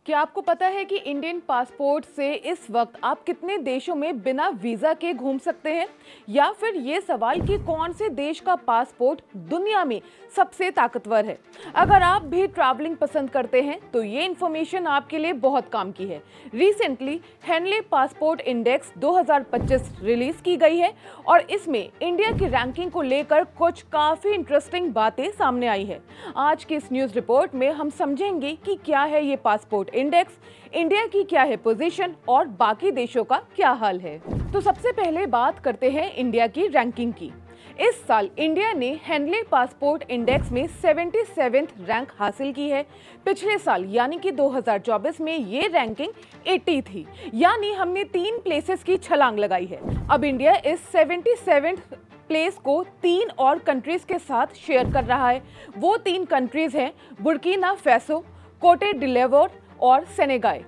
क्या आपको पता है कि इंडियन पासपोर्ट से इस वक्त आप कितने देशों में बिना वीज़ा के घूम सकते हैं? या फिर ये सवाल कि कौन से देश का पासपोर्ट दुनिया में सबसे ताकतवर है? अगर आप भी ट्रैवलिंग पसंद करते हैं तो ये इन्फॉर्मेशन आपके लिए बहुत काम की है। Recently Henley passport index 2025 release की गई है और इसमें इंडिया की रैंकिंग को लेकर कुछ काफ़ी इंटरेस्टिंग बातें सामने आई है। आज की इस न्यूज़ रिपोर्ट में हम समझेंगे कि क्या है ये पासपोर्ट इंडेक्स, इंडिया की क्या है पोजीशन और बाकी देशों का क्या हाल है। तो सबसे पहले बात करते हैं इंडिया की रैंकिंग की। इस साल इंडिया ने हेनले पासपोर्ट इंडेक्स में 77th रैंक हासिल की है। पिछले साल यानी कि 2024 में ये रैंकिंग 80 थी, यानी हमने 3 प्लेसेस की छलांग लगाई है। अब इंडिया इस 77th प्लेस को 3 और कंट्रीज के साथ शेयर कर रहा है। वो 3 कंट्रीज हैं बुर्किना फैसो, कोटे डिलेवोर और सेनेगाल।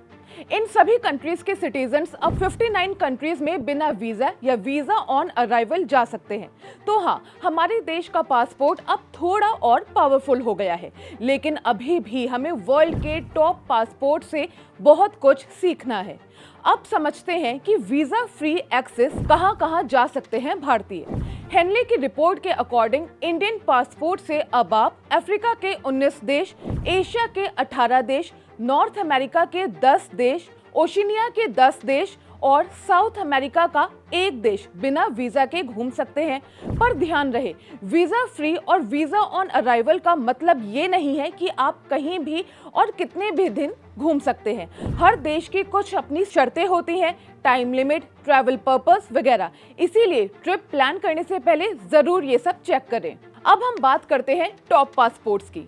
इन सभी कंट्रीज के सिटीजन्स अब 59 कंट्रीज में बिना वीजा या वीजा ऑन अराइवल जा सकते हैं। तो हाँ, हमारे देश का पासपोर्ट अब थोड़ा और पावरफुल हो गया है, लेकिन अभी भी हमें वर्ल्ड के टॉप पासपोर्ट से बहुत कुछ सीखना है। अब समझते हैं कि वीजा फ्री एक्सेस कहां-कहां जा सकते हैं भारतीय। हेनले की रिपोर्ट के अकॉर्डिंग इंडियन पासपोर्ट से अब आप अफ्रीका के 19 देश, एशिया के 18 देश, नॉर्थ अमेरिका के 10 देश, ओशिनिया के 10 देश और साउथ अमेरिका का 1 देश बिना वीजा के घूम सकते हैं। पर ध्यान रहे, वीजा फ्री और वीजा ऑन अराइवल का मतलब ये नहीं है कि आप कहीं भी और कितने भी दिन घूम सकते हैं। हर देश की कुछ अपनी शर्तें होती हैं, टाइम लिमिट, ट्रैवल पर्पस वगैरह। इसीलिए ट्रिप प्लान करने से पहले जरूर ये सब चेक करें। अब हम बात करते हैं टॉप पासपोर्ट्स की।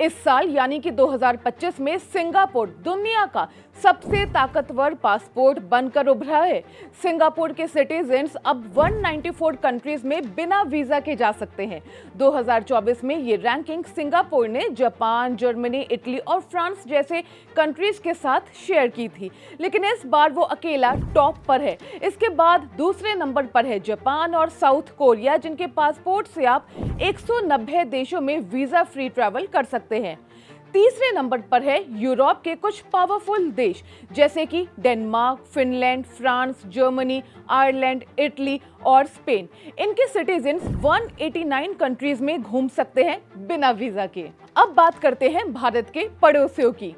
इस साल यानी कि 2025 में सिंगापुर दुनिया का सबसे ताकतवर पासपोर्ट बनकर उभरा है। सिंगापुर के सिटीजन्स अब 194 कंट्रीज में बिना वीजा के जा सकते हैं। 2024 में ये रैंकिंग सिंगापुर ने जापान, जर्मनी, इटली और फ्रांस जैसे कंट्रीज के साथ शेयर की थी, लेकिन इस बार वो अकेला टॉप पर है। इसके बाद दूसरे नंबर पर है जापान और साउथ कोरिया, जिनके पासपोर्ट से आप 190 देशों में वीजा फ्री ट्रैवल कर सकते हैं। तीसरे नंबर पर है यूरोप के कुछ पावरफुल देश जैसे कि Denmark, Finland, France, Germany, Ireland, Italy और स्पेन। इनके सिटीजन्स 189 कंट्रीज में घूम सकते हैं बिना वीजा के। अब बात करते हैं भारत के पड़ोसियों की।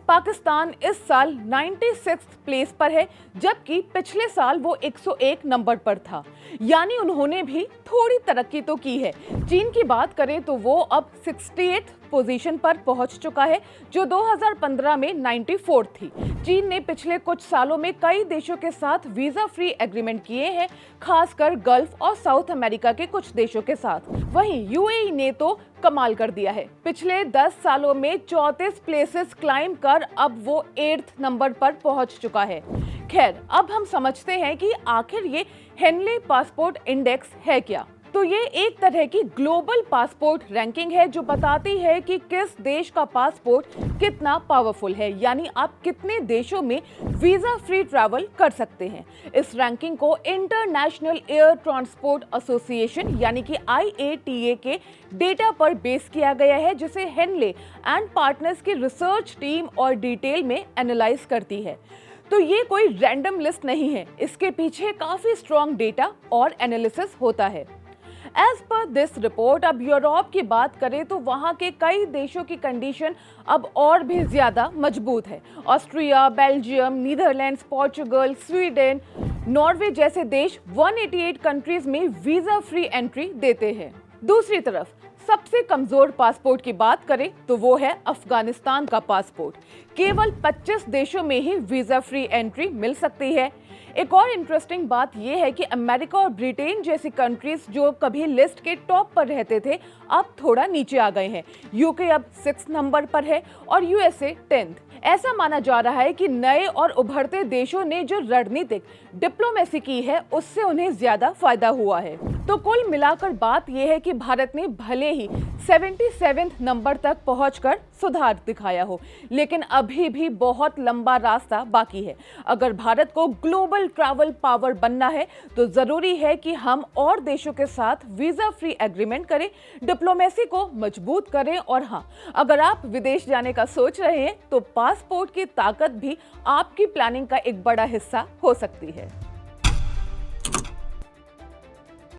पाकिस्तान इस साल 96th प्लेस पर है, जबकि पिछले साल वो 101 नंबर पर था, यानी उन्होंने भी थोड़ी तरक्की तो की है। चीन की बात करें तो वो अब 68th पोजीशन पर पहुंच चुका है, जो 2015 में 94 थी। चीन ने पिछले कुछ सालों में कई देशों के साथ वीजा फ्री एग्रीमेंट किए हैं, खासकर गल्फ और साउथ अमेरिका के कुछ देशों के साथ। वहीं यूएई ने तो कमाल कर दिया है, पिछले 10 सालों में 34 प्लेसेस क्लाइंब कर अब वो 8th नंबर पर पहुंच चुका है। खैर, अब हम समझते हैं कि आखिर ये हेनले पासपोर्ट इंडेक्स है क्या। तो ये एक तरह की ग्लोबल पासपोर्ट रैंकिंग है जो बताती है कि किस देश का पासपोर्ट कितना पावरफुल है, यानी आप कितने देशों में वीजा फ्री ट्रैवल कर सकते हैं। इस रैंकिंग को इंटरनेशनल एयर ट्रांसपोर्ट एसोसिएशन यानी कि IATA के डेटा पर बेस किया गया है, जिसे हेनले एंड पार्टनर्स की रिसर्च टीम और डिटेल में एनालाइज करती है। तो ये कोई रैंडम लिस्ट नहीं है, इसके पीछे काफी स्ट्रॉन्ग डेटा और एनालिसिस होता है। एज पर दिस रिपोर्ट, अब यूरोप की बात करें तो वहाँ के कई देशों की कंडीशन अब और भी ज्यादा मजबूत है। Austria, Belgium, Netherlands, Portugal, Sweden, Norway जैसे देश 188 कंट्रीज में वीजा फ्री एंट्री देते हैं। दूसरी तरफ सबसे कमजोर पासपोर्ट की बात करें तो वो है अफगानिस्तान का पासपोर्ट। केवल 25 देशों में ही वीजा फ्री एंट्री मिल सकती है। एक और इंटरेस्टिंग बात यह है कि अमेरिका और ब्रिटेन जैसी कंट्रीज जो कभी लिस्ट के टॉप पर रहते थे, अब थोड़ा नीचे आ गए हैं। यूके अब 6th नंबर पर है और यूएसए 10th। ऐसा माना जा रहा है कि नए और उभरते देशों ने जो रणनीतिक डिप्लोमेसी की है, उससे उन्हें ज्यादा फायदा हुआ है। तो कुल मिलाकर बात यह है कि भारत ने भले ही 77th नंबर तक पहुंचकर सुधार दिखाया हो, लेकिन अभी भी बहुत लंबा रास्ता बाकी है। अगर भारत को ग्लोबल ट्रैवल पावर बनना है तो जरूरी है कि हम और देशों के साथ वीजा फ्री एग्रीमेंट करें, डिप्लोमेसी को मजबूत करें और हाँ, अगर आप विदेश जाने का सोच रहे हैं तो पासपोर्ट की ताकत भी आपकी प्लानिंग का एक बड़ा हिस्सा हो सकती है।